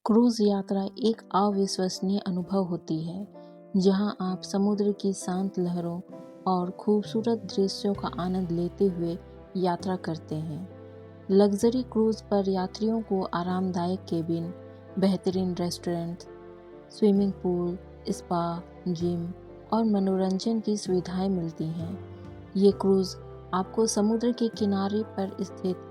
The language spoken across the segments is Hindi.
क्रूज़ यात्रा एक अविश्वसनीय अनुभव होती है, जहां आप समुद्र की शांत लहरों और खूबसूरत दृश्यों का आनंद लेते हुए यात्रा करते हैं। लग्जरी क्रूज़ पर यात्रियों को आरामदायक केबिन, बेहतरीन restaurant, swimming pool, spa, gym और मनोरंजन की सुविधाएं मिलती हैं। ये क्रूज़ आपको समुद्र के किनारे पर स्थित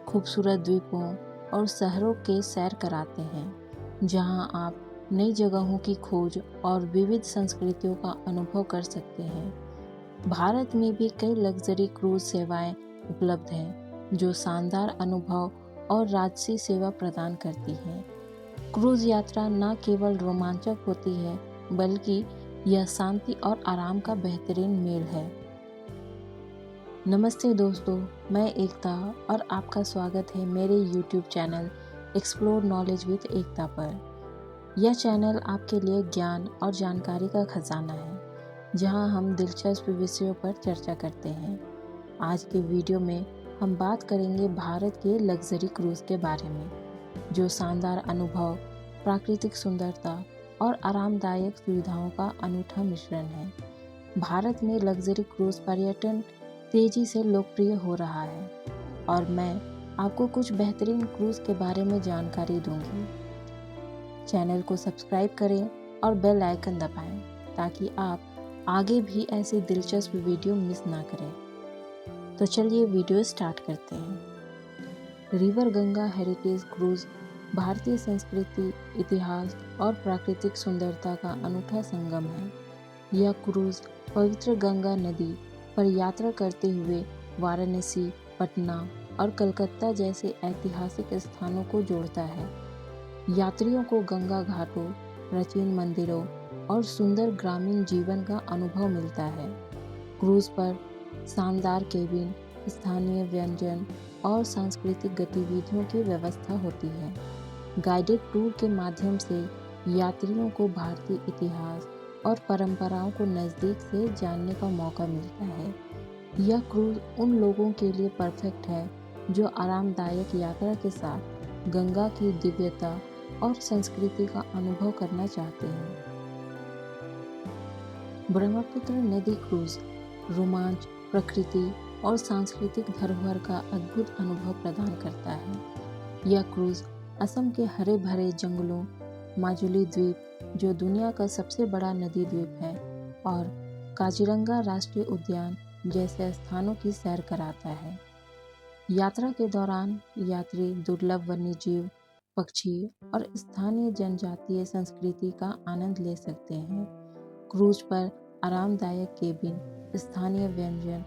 खूबसूरत द्वीपों और शहरों के सैर कराते हैं, जहां आप नई जगहों की खोज और विविध संस्कृतियों का अनुभव कर सकते हैं। भारत में भी कई लग्जरी क्रूज सेवाएं उपलब्ध हैं, जो शानदार अनुभव और राजसी सेवा प्रदान करती हैं। क्रूज यात्रा न केवल रोमांचक होती है, बल्कि यह शांति और आराम का बेहतरीन मेल है। नमस्ते दोस्तों, मैं एकता और आपका स्वागत है मेरे YouTube channel explore knowledge with Ekta पर। यह चैनल आपके लिए ज्ञान और जानकारी का खजाना है, जहां हम दिलचस्प विषयों पर चर्चा करते हैं। आज के वीडियो में हम बात करेंगे भारत के लग्जरी क्रूज के बारे में, जो शानदार अनुभव, प्राकृतिक सुंदरता और आरामदायक सुविधाओं का अनूठा मिश्रण है। भारत में लग्जरी क्रूज पर्यटन तेजी से लोकप्रिय हो रहा है और मैं आपको कुछ बेहतरीन क्रूज के बारे में जानकारी दूंगी। चैनल को सब्सक्राइब करें और बेल आइकन दबाएं, ताकि आप आगे भी ऐसी दिलचस्प वीडियो मिस ना करें। तो चलिए वीडियो स्टार्ट करते हैं। रिवर गंगा हेरिटेज क्रूज भारतीय संस्कृति, इतिहास और प्राकृतिक सुंदरता का अनूठा संगम है। यह क्रूज पवित्र गंगा नदी पर यात्रा करते हुए वाराणसी, पटना और कलकत्ता जैसे ऐतिहासिक स्थानों को जोड़ता है। यात्रियों को गंगा घाटों, प्राचीन मंदिरों और सुंदर ग्रामीण जीवन का अनुभव मिलता है। क्रूज पर शानदार केबिन, स्थानीय व्यंजन और सांस्कृतिक गतिविधियों की व्यवस्था होती है। गाइडेड टूर के माध्यम से यात्रियों को भारतीय इतिहास और परंपराओं को नज़दीक से जानने का मौका मिलता है। यह क्रूज उन लोगों के लिए परफेक्ट है जो आरामदायक यात्रा के साथ गंगा की दिव्यता और संस्कृति का अनुभव करना चाहते हैं। ब्रह्मपुत्र नदी क्रूज रोमांच, प्रकृति और सांस्कृतिक धरोहर का अद्भुत अनुभव प्रदान करता है। यह क्रूज असम के हरे भरे जंगलों, माजुली द्वीप जो दुनिया का सबसे बड़ा नदी द्वीप है, और काजीरंगा राष्ट्रीय उद्यान जैसे स्थानों की सैर कराता है। यात्रा के दौरान यात्री दुर्लभ वन्यजीव, पक्षी और स्थानीय जनजातीय संस्कृति का आनंद ले सकते हैं। क्रूज पर आरामदायक केबिन, स्थानीय व्यंजन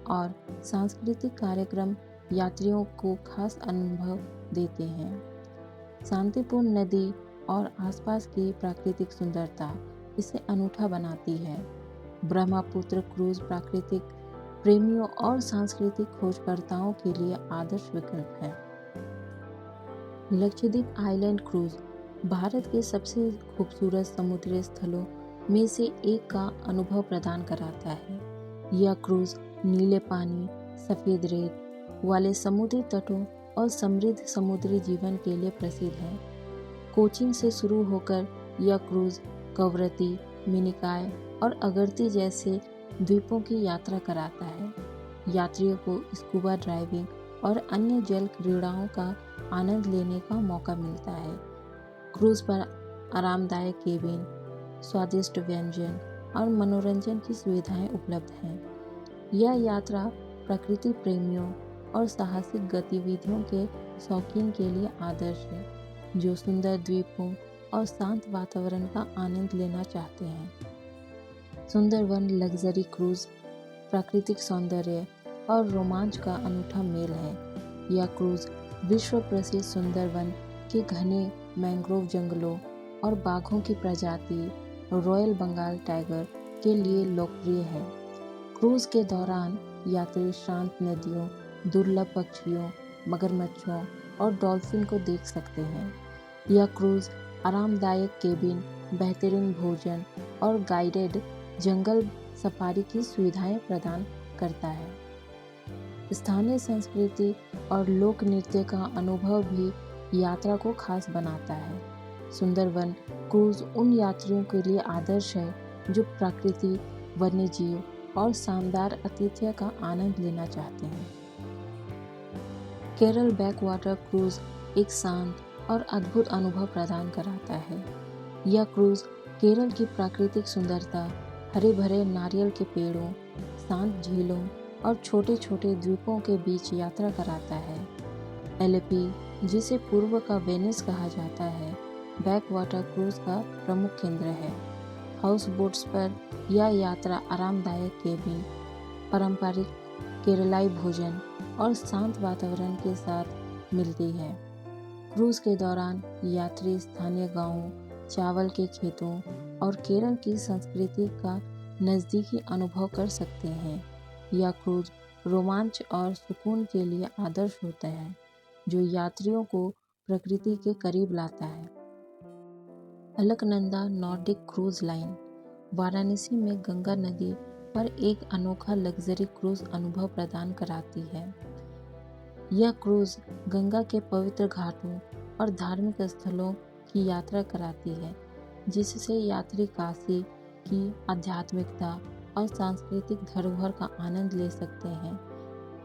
और सांस्कृतिक कार्यक्रम यात्रियों को खास अनुभव देते हैं। शांतिपूर्ण नदी और आसपास की प्राकृतिक सुंदरता इसे अनूठा बनाती है। ब्रह्मपुत्र क्रूज प्राकृतिक प्रेमियों और सांस्कृतिक खोजकर्ताओं के लिए आदर्श विकल्प है। लक्षद्वीप आइलैंड क्रूज भारत के सबसे खूबसूरत समुद्री स्थलों में से एक का अनुभव प्रदान कराता है। यह क्रूज नीले पानी, सफ़ेद रेत वाले समुद्री तटों और समृद्ध समुद्री जीवन के लिए प्रसिद्ध है। कोचीन से शुरू होकर यह क्रूज कवरत्ती, मिनिकॉय और अगत्ती जैसे द्वीपों की यात्रा कराता है। यात्रियों को स्कूबा ड्राइविंग और अन्य जल क्रीड़ाओं का आनंद लेने का मौका मिलता है। क्रूज पर आरामदायक केबिन, स्वादिष्ट व्यंजन और मनोरंजन की सुविधाएं उपलब्ध हैं। यह यात्रा प्रकृति प्रेमियों और साहसिक गतिविधियों के शौकीन के लिए आदर्श है, जो सुंदर द्वीपों और शांत वातावरण का आनंद लेना चाहते हैं। सुंदरवन लग्जरी क्रूज प्राकृतिक सौंदर्य और रोमांच का अनूठा मेल है। यह क्रूज विश्व प्रसिद्ध सुंदरवन के घने मैंग्रोव जंगलों और बाघों की प्रजाति रॉयल बंगाल टाइगर के लिए लोकप्रिय है। क्रूज के दौरान यात्री शांत नदियों, दुर्लभ पक्षियों, मगरमच्छों और डॉल्फिन को देख सकते हैं। यह क्रूज आरामदायक केबिन, बेहतरीन भोजन और गाइडेड जंगल सफारी की सुविधाएं प्रदान करता है। स्थानीय संस्कृति और लोक नृत्य का अनुभव भी यात्रा को खास बनाता है। सुंदरवन क्रूज उन यात्रियों के लिए आदर्श है जो प्रकृति, वन्यजीव और शानदार आतिथ्य का आनंद लेना चाहते हैं। केरल बैकवाटर क्रूज एक शांत और अद्भुत अनुभव प्रदान कराता है। यह क्रूज केरल की प्राकृतिक सुंदरता, हरे भरे नारियल के पेड़ों, शांत झीलों और छोटे छोटे द्वीपों के बीच यात्रा कराता है। एलेपी, जिसे पूर्व का वेनिस कहा जाता है, बैकवाटर क्रूज का प्रमुख केंद्र है। हाउस बोट्स पर यह यात्रा आरामदायक केबिन, पारंपरिक केरलाई भोजन और शांत वातावरण के साथ मिलती है। क्रूज के दौरान यात्री स्थानीय गांवों, चावल के खेतों और केरल की संस्कृति का नज़दीकी अनुभव कर सकते हैं। यह क्रूज रोमांच और सुकून के लिए आदर्श होता है, जो यात्रियों को प्रकृति के करीब लाता है। Alaknanda Nordic cruise line Varanasi में गंगा नदी पर एक अनोखा लग्जरी क्रूज अनुभव प्रदान कराती है। यह क्रूज गंगा के पवित्र घाटों और धार्मिक स्थलों की यात्रा कराती है, जिससे यात्री काशी की आध्यात्मिकता और सांस्कृतिक धरोहर का आनंद ले सकते हैं।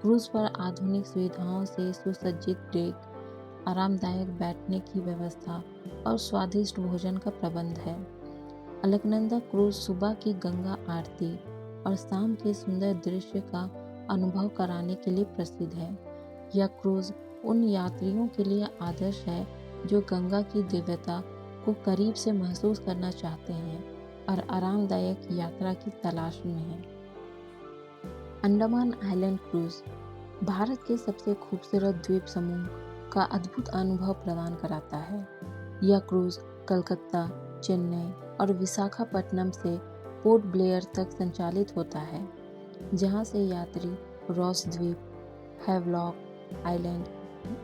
क्रूज पर आधुनिक सुविधाओं से सुसज्जित डेक, आरामदायक बैठने की व्यवस्था और स्वादिष्ट भोजन का प्रबंध है। अलकनंदा क्रूज सुबह की गंगा आरती और शाम के सुंदर दृश्य का अनुभव कराने के लिए प्रसिद्ध है। यह क्रूज उन यात्रियों के लिए आदर्श है जो गंगा की दिव्यता को करीब से महसूस करना चाहते हैं और आरामदायक यात्रा की तलाश में हैं। अंडमान आइलैंड क्रूज भारत के सबसे खूबसूरत द्वीप समूह का अद्भुत अनुभव प्रदान कराता है। यह क्रूज कलकत्ता, चेन्नई और विशाखापट्टनम से पोर्ट ब्लेयर तक संचालित होता है, जहां से यात्री रॉस द्वीप, हैवलॉक आइलैंड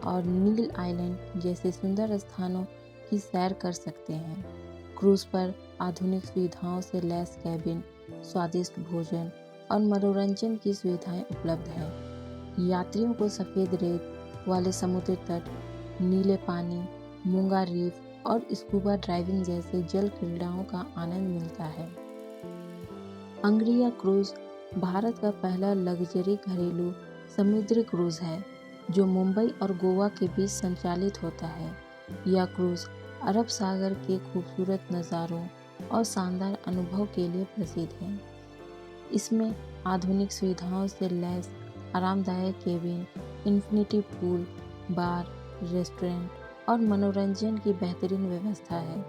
और नील आइलैंड जैसे सुंदर स्थानों की सैर कर सकते हैं। क्रूज पर आधुनिक सुविधाओं से लैस कैबिन, स्वादिष्ट भोजन और मनोरंजन की सुविधाएं उपलब्ध हैं। यात्रियों को सफ़ेद रेत वाले समुद्र तट, नीले पानी, मूंगा रीफ और स्कूबा ड्राइविंग जैसे जल क्रीड़ाओं का आनंद मिलता है। अंग्रिया क्रूज भारत का पहला लग्जरी घरेलू समुद्री क्रूज है, जो मुंबई और गोवा के बीच संचालित होता है। यह क्रूज अरब सागर के खूबसूरत नज़ारों और शानदार अनुभव के लिए प्रसिद्ध है। इसमें आधुनिक सुविधाओं से लैस आरामदायक केबिन, इन्फिनिटी पूल, बार, रेस्टोरेंट और मनोरंजन की बेहतरीन व्यवस्था है।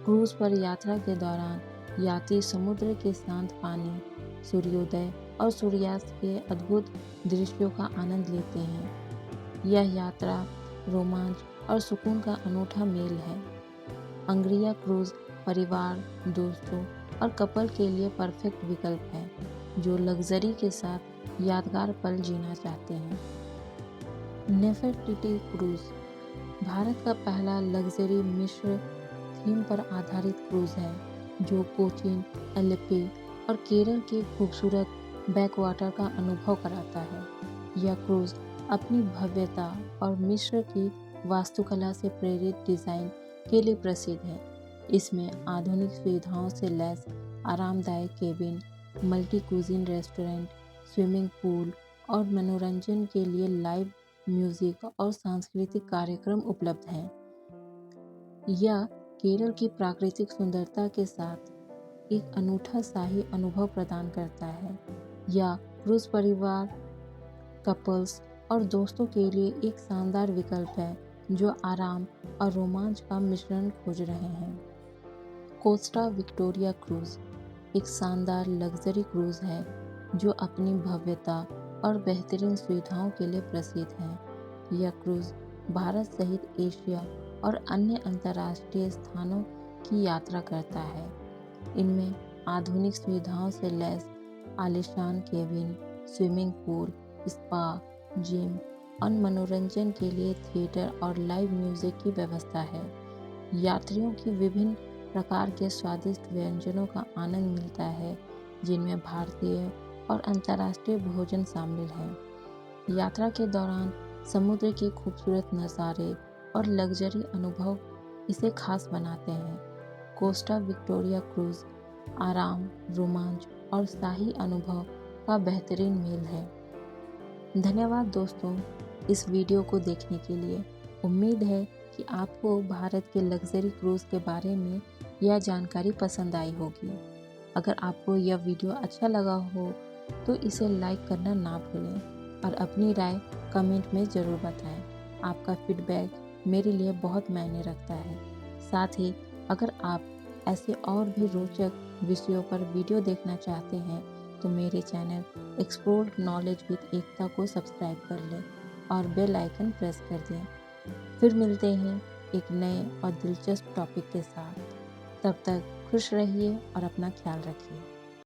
क्रूज पर यात्रा के दौरान यात्री समुद्र के शांत पानी, सूर्योदय और सूर्यास्त के अद्भुत दृश्यों का आनंद लेते हैं। यह यात्रा रोमांच और सुकून का अनूठा मेल है। अंग्रिया क्रूज परिवार, दोस्तों और कपल के लिए परफेक्ट विकल्प है, जो लग्जरी के साथ यादगार पल जीना चाहते हैं। नेफरटिटी क्रूज भारत का पहला लग्जरी मिश्र थीम पर आधारित क्रूज है, जो कोचीन, एलेप्पी और केरल के खूबसूरत बैकवाटर का अनुभव कराता है। यह क्रूज अपनी भव्यता और मिस्र की वास्तुकला से प्रेरित डिज़ाइन के लिए प्रसिद्ध है। इसमें आधुनिक सुविधाओं से लैस आरामदायक cabin, multi cuisine restaurant, swimming pool और मनोरंजन के लिए लाइव म्यूजिक और सांस्कृतिक कार्यक्रम उपलब्ध हैं। यह केरल की प्राकृतिक सुंदरता के साथ एक अनूठा शाही अनुभव प्रदान करता है। यह क्रूज परिवार, कपल्स और दोस्तों के लिए एक शानदार विकल्प है, जो आराम और रोमांच का मिश्रण खोज रहे हैं। कोस्टा विक्टोरिया क्रूज एक शानदार लग्जरी क्रूज है, जो अपनी भव्यता और बेहतरीन सुविधाओं के लिए प्रसिद्ध है। यह क्रूज भारत सहित एशिया और अन्य अंतर्राष्ट्रीय स्थानों की यात्रा करता है। इनमें आधुनिक सुविधाओं से लैस आलीशान cabin, swimming pool, spa, gym और मनोरंजन के लिए थिएटर और लाइव म्यूजिक की व्यवस्था है। यात्रियों की विभिन्न प्रकार के स्वादिष्ट व्यंजनों का आनंद मिलता है, जिनमें भारतीय और अंतर्राष्ट्रीय भोजन शामिल हैं। यात्रा के दौरान समुद्र के खूबसूरत नज़ारे, और लग्जरी अनुभव इसे खास बनाते हैं। कोस्टा विक्टोरिया क्रूज आराम, रोमांच और शाही अनुभव का बेहतरीन मेल है। धन्यवाद दोस्तों इस वीडियो को देखने के लिए। उम्मीद है कि आपको भारत के लग्जरी क्रूज़ के बारे में यह जानकारी पसंद आई होगी। अगर आपको यह वीडियो अच्छा लगा हो तो इसे लाइक करना ना भूलें और अपनी राय कमेंट में ज़रूर बताएं। आपका फीडबैक मेरे लिए बहुत मायने रखता है। साथ ही अगर आप ऐसे और भी रोचक विषयों पर वीडियो देखना चाहते हैं तो मेरे चैनल एक्सप्लोर नॉलेज विद एकता को सब्सक्राइब कर लें और बेल आइकन प्रेस कर दें। फिर मिलते हैं एक नए और दिलचस्प टॉपिक के साथ। तब तक खुश रहिए और अपना ख्याल रखिए।